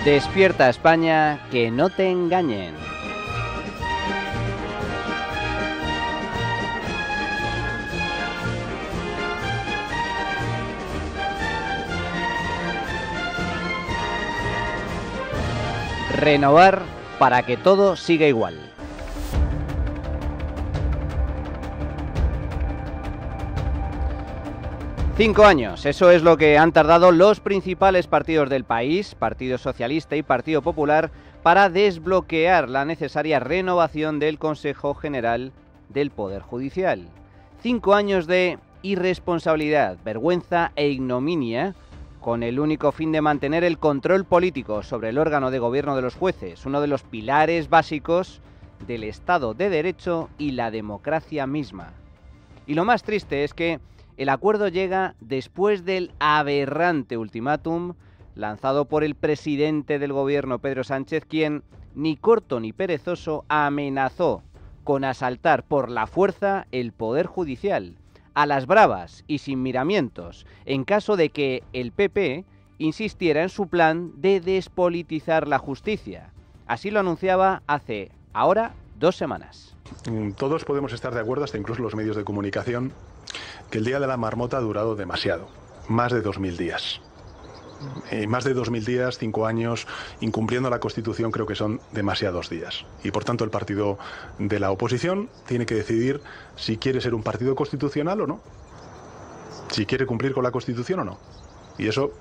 Despierta España, que no te engañen. Renovar para que todo siga igual. Cinco años, eso es lo que han tardado los principales partidos del país, Partido Socialista y Partido Popular, para desbloquear la necesaria renovación del Consejo General del Poder Judicial. 5 años de irresponsabilidad, vergüenza e ignominia, con el único fin de mantener el control político sobre el órgano de gobierno de los jueces, uno de los pilares básicos del Estado de Derecho y la democracia misma. Y lo más triste es que el acuerdo llega después del aberrante ultimátum lanzado por el presidente del gobierno, Pedro Sánchez, quien, ni corto ni perezoso, amenazó con asaltar por la fuerza el Poder Judicial, a las bravas y sin miramientos, en caso de que el PP insistiera en su plan de despolitizar la justicia. Así lo anunciaba hace ahora 2 semanas. Todos podemos estar de acuerdo, hasta incluso los medios de comunicación, que el Día de la Marmota ha durado demasiado, más de 2000 días. Más de 2000 días, 5 años, incumpliendo la Constitución, creo que son demasiados días. Y por tanto el partido de la oposición tiene que decidir si quiere ser un partido constitucional o no. Si quiere cumplir con la Constitución o no. Y eso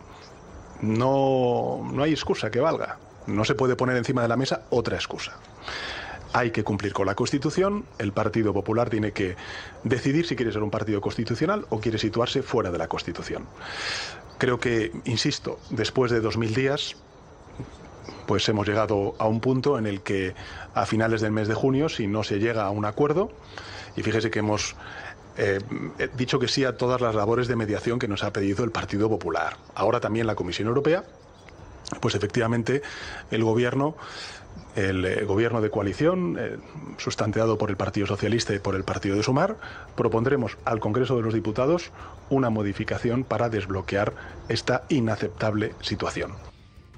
no hay excusa que valga. No se puede poner encima de la mesa otra excusa. Hay que cumplir con la Constitución, el Partido Popular tiene que decidir si quiere ser un partido constitucional o quiere situarse fuera de la Constitución. Creo que, insisto, después de 2000 días, pues hemos llegado a un punto en el que a finales del mes de junio, si no se llega a un acuerdo, y fíjese que hemos dicho que sí a todas las labores de mediación que nos ha pedido el Partido Popular, ahora también la Comisión Europea, pues efectivamente el gobierno de coalición, sustentada por el Partido Socialista y por el Partido de Sumar, propondremos al Congreso de los Diputados una modificación para desbloquear esta inaceptable situación.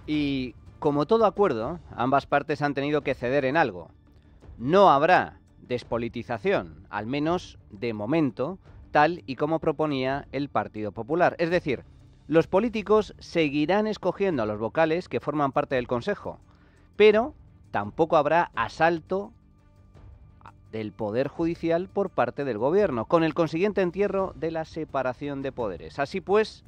Y como todo acuerdo, ambas partes han tenido que ceder en algo. No habrá despolitización, al menos de momento, tal y como proponía el Partido Popular. Es decir, los políticos seguirán escogiendo a los vocales que forman parte del Consejo, pero tampoco habrá asalto del Poder Judicial por parte del Gobierno, con el consiguiente entierro de la separación de poderes. Así pues,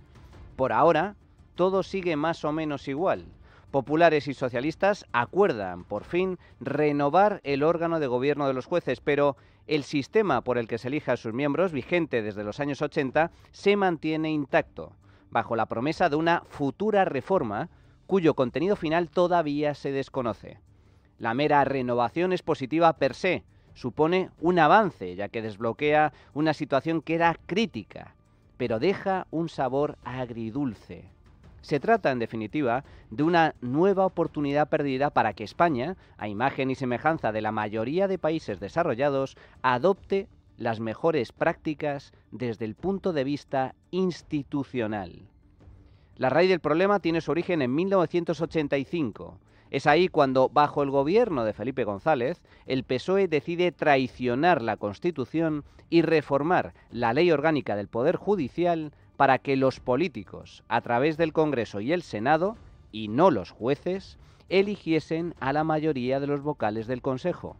por ahora, todo sigue más o menos igual. Populares y socialistas acuerdan, por fin, renovar el órgano de gobierno de los jueces, pero el sistema por el que se elige a sus miembros, vigente desde los años 80, se mantiene intacto, bajo la promesa de una futura reforma cuyo contenido final todavía se desconoce. La mera renovación es positiva per se, supone un avance, ya que desbloquea una situación que era crítica, pero deja un sabor agridulce. Se trata, en definitiva, de una nueva oportunidad perdida para que España, a imagen y semejanza de la mayoría de países desarrollados, adopte las mejores prácticas desde el punto de vista institucional. La raíz del problema tiene su origen en 1985. Es ahí cuando, bajo el gobierno de Felipe González, el PSOE decide traicionar la Constitución y reformar la Ley Orgánica del Poder Judicial para que los políticos, a través del Congreso y el Senado, y no los jueces, eligiesen a la mayoría de los vocales del Consejo.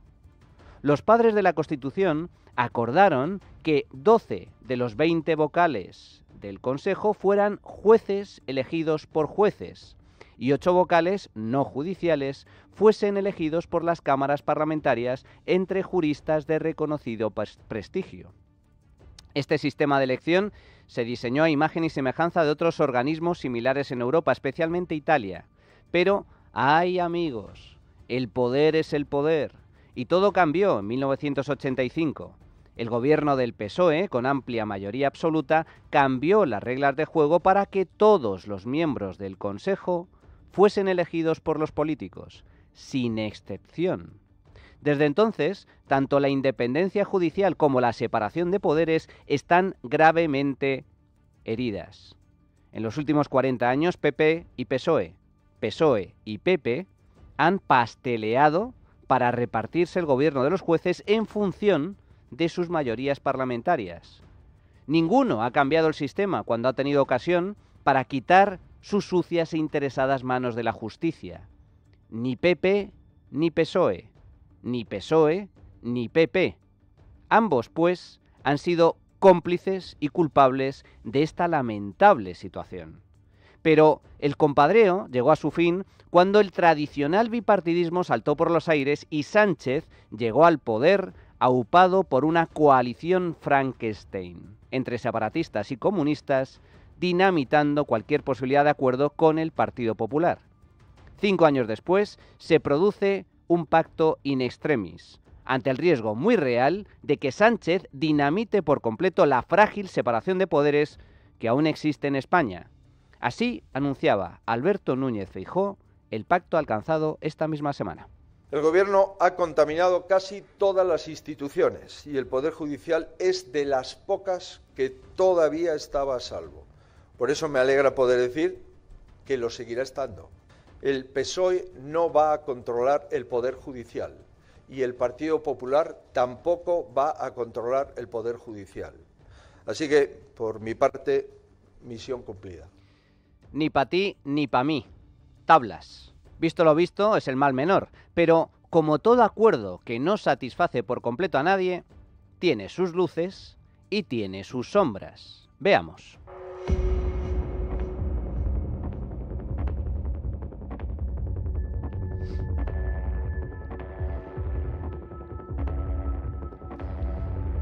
Los padres de la Constitución acordaron que 12 de los 20 vocales del Consejo fueran jueces elegidos por jueces, y 8 vocales no judiciales fuesen elegidos por las cámaras parlamentarias entre juristas de reconocido prestigio. Este sistema de elección se diseñó a imagen y semejanza de otros organismos similares en Europa, especialmente Italia. Pero, ¡ay amigos!, el poder es el poder. Y todo cambió en 1985. El gobierno del PSOE, con amplia mayoría absoluta, cambió las reglas de juego para que todos los miembros del Consejo fuesen elegidos por los políticos, sin excepción. Desde entonces, tanto la independencia judicial como la separación de poderes están gravemente heridas. En los últimos 40 años, PP y PSOE, PSOE y PP han pasteleado para repartirse el gobierno de los jueces en función de sus mayorías parlamentarias. Ninguno ha cambiado el sistema cuando ha tenido ocasión para quitar sus sucias e interesadas manos de la justicia. Ni PP ni PSOE, ni PSOE ni PP. Ambos, pues, han sido cómplices y culpables de esta lamentable situación. Pero el compadreo llegó a su fin cuando el tradicional bipartidismo saltó por los aires y Sánchez llegó al poder aupado por una coalición Frankenstein entre separatistas y comunistas, dinamitando cualquier posibilidad de acuerdo con el Partido Popular. 5 años después se produce un pacto in extremis, ante el riesgo muy real de que Sánchez dinamite por completo la frágil separación de poderes que aún existe en España. Así anunciaba Alberto Núñez Feijóo el pacto alcanzado esta misma semana. El Gobierno ha contaminado casi todas las instituciones y el Poder Judicial es de las pocas que todavía estaba a salvo. Por eso me alegra poder decir que lo seguirá estando. El PSOE no va a controlar el Poder Judicial y el Partido Popular tampoco va a controlar el Poder Judicial. Así que, por mi parte, misión cumplida. Ni pa' ti ni pa' mí. Tablas. Visto lo visto es el mal menor, pero como todo acuerdo que no satisface por completo a nadie, tiene sus luces y tiene sus sombras. Veamos.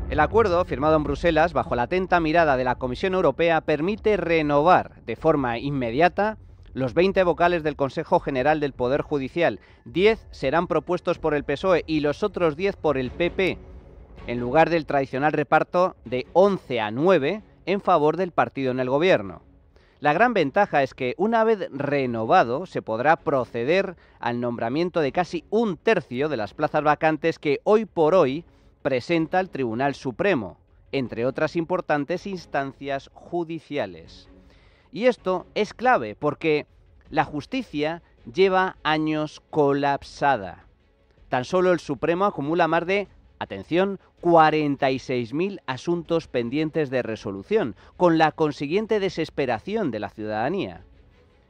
El acuerdo, firmado en Bruselas bajo la atenta mirada de la Comisión Europea, permite renovar de forma inmediata los 20 vocales del Consejo General del Poder Judicial. 10 serán propuestos por el PSOE y los otros 10 por el PP, en lugar del tradicional reparto de 11 a 9 en favor del partido en el gobierno. La gran ventaja es que, una vez renovado, se podrá proceder al nombramiento de casi un tercio de las plazas vacantes que hoy por hoy presenta el Tribunal Supremo, entre otras importantes instancias judiciales. Y esto es clave porque la justicia lleva años colapsada. Tan solo el Supremo acumula más de, atención, 46.000 asuntos pendientes de resolución, con la consiguiente desesperación de la ciudadanía.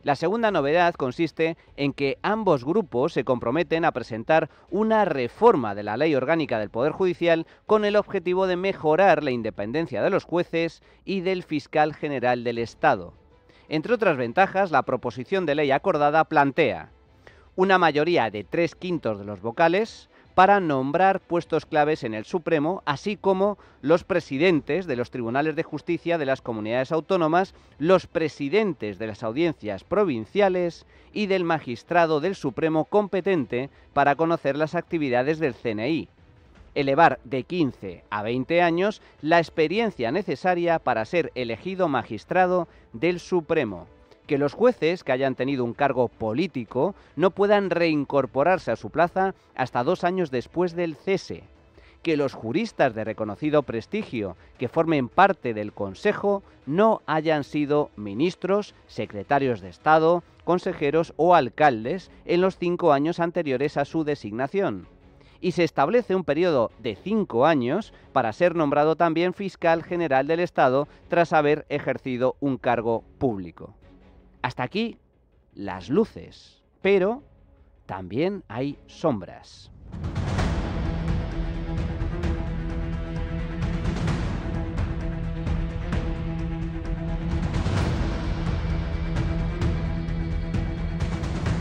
La segunda novedad consiste en que ambos grupos se comprometen a presentar una reforma de la Ley Orgánica del Poder Judicial con el objetivo de mejorar la independencia de los jueces y del fiscal general del Estado. Entre otras ventajas, la proposición de ley acordada plantea una mayoría de 3/5 de los vocales para nombrar puestos claves en el Supremo, así como los presidentes de los tribunales de justicia de las comunidades autónomas, los presidentes de las audiencias provinciales y del magistrado del Supremo competente para conocer las actividades del CNI. Elevar de 15 a 20 años la experiencia necesaria para ser elegido magistrado del Supremo. Que los jueces que hayan tenido un cargo político no puedan reincorporarse a su plaza hasta 2 años después del cese. Que los juristas de reconocido prestigio que formen parte del Consejo no hayan sido ministros, secretarios de Estado, consejeros o alcaldes en los 5 años anteriores a su designación. Y se establece un periodo de 5 años para ser nombrado también fiscal general del Estado tras haber ejercido un cargo público. Hasta aquí las luces, pero también hay sombras.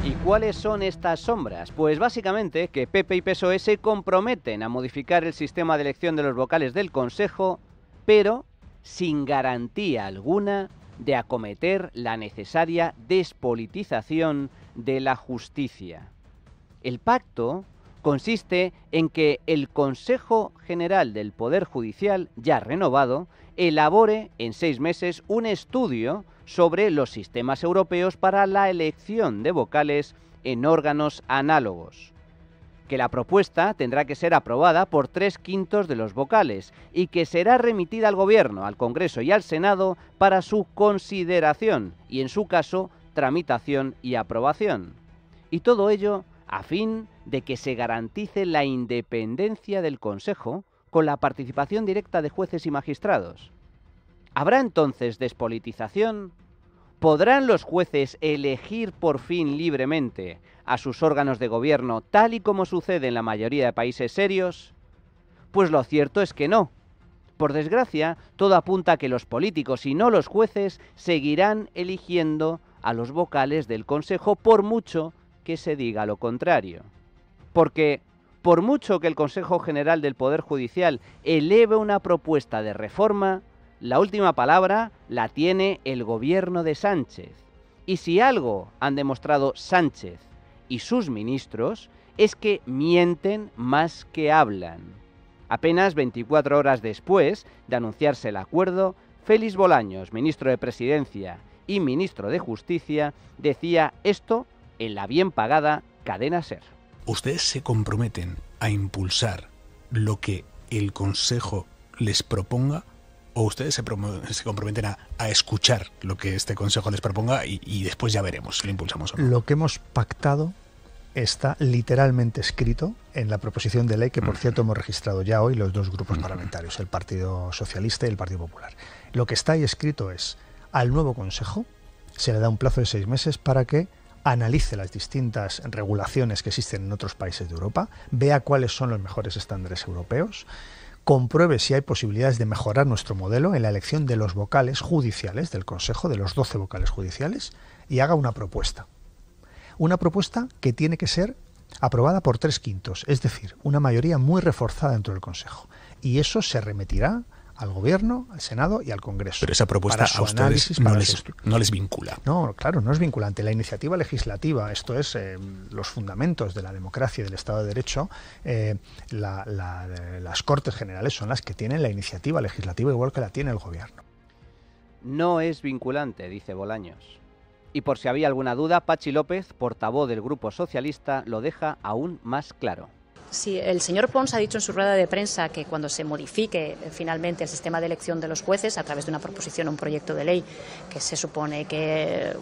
¿Y cuáles son estas sombras? Pues básicamente que PP y PSOE se comprometen a modificar el sistema de elección de los vocales del Consejo, pero sin garantía alguna de acometer la necesaria despolitización de la justicia. El pacto consiste en que el Consejo General del Poder Judicial, ya renovado, elabore en 6 meses un estudio sobre los sistemas europeos para la elección de vocales en órganos análogos. Que la propuesta tendrá que ser aprobada por 3/5 de los vocales y que será remitida al Gobierno, al Congreso y al Senado para su consideración y, en su caso, tramitación y aprobación. Y todo ello a fin de que se garantice la independencia del Consejo con la participación directa de jueces y magistrados. ¿Habrá entonces despolitización? ¿Podrán los jueces elegir por fin libremente a sus órganos de gobierno, tal y como sucede en la mayoría de países serios? Pues lo cierto es que no. Por desgracia, todo apunta a que los políticos y no los jueces seguirán eligiendo a los vocales del Consejo por mucho que se diga lo contrario. Porque, por mucho que el Consejo General del Poder Judicial eleve una propuesta de reforma, la última palabra la tiene el gobierno de Sánchez. Y si algo han demostrado Sánchez y sus ministros, es que mienten más que hablan. Apenas 24 horas después de anunciarse el acuerdo, Félix Bolaños, ministro de Presidencia y ministro de Justicia, decía esto en la bien pagada cadena SER. ¿Ustedes se comprometen a impulsar lo que el Consejo les proponga o ustedes se comprometen a escuchar lo que este Consejo les proponga y después ya veremos si lo impulsamos o no? Lo que hemos pactado está literalmente escrito en la proposición de ley que, por cierto, hemos registrado ya hoy los dos grupos parlamentarios, el Partido Socialista y el Partido Popular. Lo que está ahí escrito es: al nuevo Consejo se le da un plazo de 6 meses para que analice las distintas regulaciones que existen en otros países de Europa, vea cuáles son los mejores estándares europeos, compruebe si hay posibilidades de mejorar nuestro modelo en la elección de los vocales judiciales del Consejo, de los 12 vocales judiciales, y haga una propuesta. Una propuesta que tiene que ser aprobada por 3/5, es decir, una mayoría muy reforzada dentro del Consejo. Y eso se remitirá al Gobierno, al Senado y al Congreso. Pero esa propuesta a ustedes no les vincula. No, claro, no es vinculante. La iniciativa legislativa, esto es los fundamentos de la democracia y del Estado de Derecho, las Cortes Generales son las que tienen la iniciativa legislativa igual que la tiene el Gobierno. No es vinculante, dice Bolaños. Y por si había alguna duda, Patxi López, portavoz del Grupo Socialista, lo deja aún más claro. Sí, el señor Pons ha dicho en su rueda de prensa que cuando se modifique finalmente el sistema de elección de los jueces a través de una proposición o un proyecto de ley que se supone que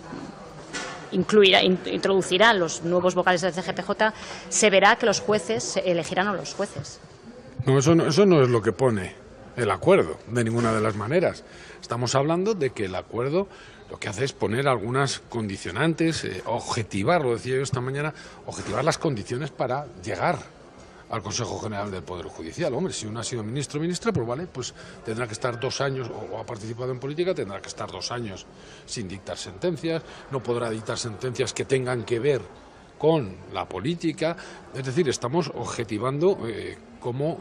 introducirá los nuevos vocales del CGPJ, se verá que los jueces elegirán a los jueces. No, eso no es lo que pone el acuerdo, de ninguna de las maneras. Estamos hablando de que el acuerdo lo que hace es poner algunas condicionantes, objetivar, lo decía yo esta mañana, objetivar las condiciones para llegar al Consejo General del Poder Judicial. Hombre, si uno ha sido ministro o ministra, pues vale, pues tendrá que estar 2 años, o ha participado en política, tendrá que estar 2 años sin dictar sentencias, no podrá dictar sentencias que tengan que ver con la política. Es decir, estamos objetivando cómo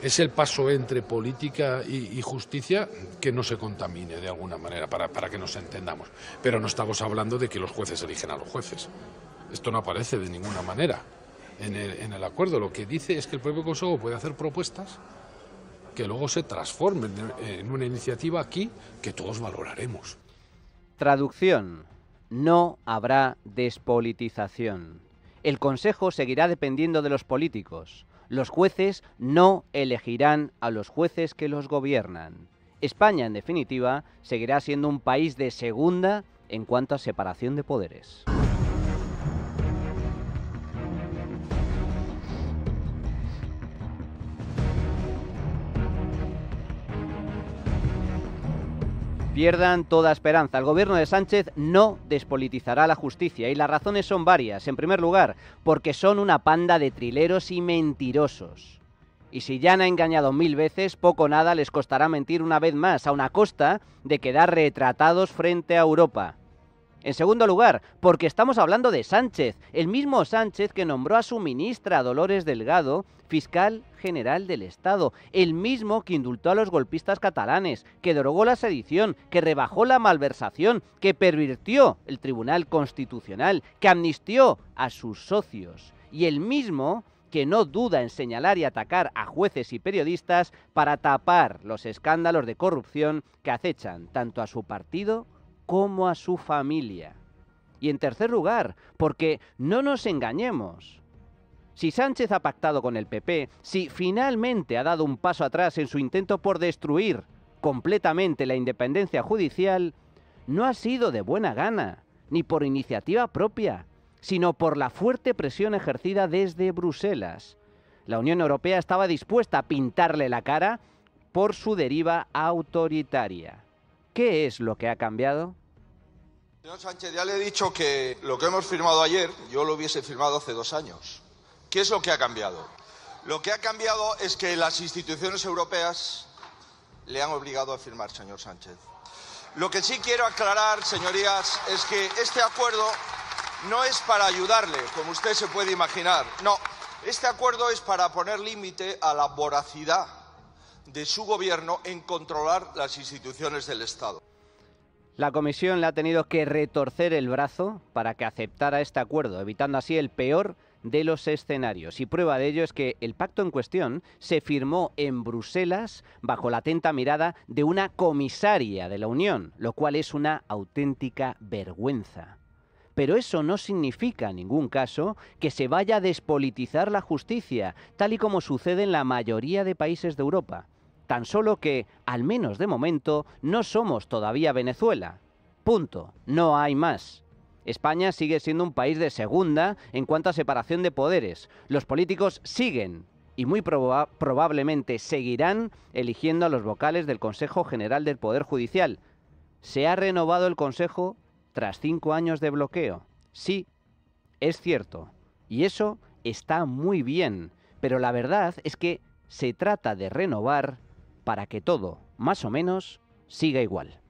es el paso entre política y justicia que no se contamine de alguna manera, para que nos entendamos. Pero no estamos hablando de que los jueces eligen a los jueces. Esto no aparece de ninguna manera en el acuerdo. Lo que dice es que el propio Consejo puede hacer propuestas que luego se transformen en una iniciativa aquí que todos valoraremos. Traducción: no habrá despolitización. El Consejo seguirá dependiendo de los políticos. Los jueces no elegirán a los jueces que los gobiernan. España, en definitiva, seguirá siendo un país de segunda en cuanto a separación de poderes. Pierdan toda esperanza. El gobierno de Sánchez no despolitizará la justicia y las razones son varias. En primer lugar, porque son una panda de trileros y mentirosos. Y si ya han engañado 1000 veces, poco o nada les costará mentir una vez más, a una costa de quedar retratados frente a Europa. En segundo lugar, porque estamos hablando de Sánchez, el mismo Sánchez que nombró a su ministra Dolores Delgado fiscal general del Estado, el mismo que indultó a los golpistas catalanes, que derogó la sedición, que rebajó la malversación, que pervirtió el Tribunal Constitucional, que amnistió a sus socios, y el mismo que no duda en señalar y atacar a jueces y periodistas para tapar los escándalos de corrupción que acechan tanto a su partido como a su familia. Y en tercer lugar, porque no nos engañemos. Si Sánchez ha pactado con el PP, si finalmente ha dado un paso atrás en su intento por destruir completamente la independencia judicial, no ha sido de buena gana. ni por iniciativa propia, sino por la fuerte presión ejercida desde Bruselas. La Unión Europea estaba dispuesta a pintarle la cara por su deriva autoritaria. ¿Qué es lo que ha cambiado? Señor Sánchez, ya le he dicho que lo que hemos firmado ayer, yo lo hubiese firmado hace 2 años. ¿Qué es lo que ha cambiado? Lo que ha cambiado es que las instituciones europeas le han obligado a firmar, señor Sánchez. Lo que sí quiero aclarar, señorías, es que este acuerdo no es para ayudarle, como usted se puede imaginar. No, este acuerdo es para poner límite a la voracidad de su gobierno en controlar las instituciones del Estado. La Comisión le ha tenido que retorcer el brazo para que aceptara este acuerdo, evitando así el peor de los escenarios. Y prueba de ello es que el pacto en cuestión se firmó en Bruselas bajo la atenta mirada de una comisaria de la Unión, lo cual es una auténtica vergüenza. Pero eso no significa en ningún caso que se vaya a despolitizar la justicia, tal y como sucede en la mayoría de países de Europa. Tan solo que, al menos de momento, no somos todavía Venezuela. Punto. No hay más. España sigue siendo un país de segunda en cuanto a separación de poderes. Los políticos siguen y muy probablemente seguirán eligiendo a los vocales del Consejo General del Poder Judicial. ¿Se ha renovado el Consejo tras 5 años de bloqueo? Sí, es cierto. Y eso está muy bien. Pero la verdad es que se trata de renovar para que todo, más o menos, siga igual.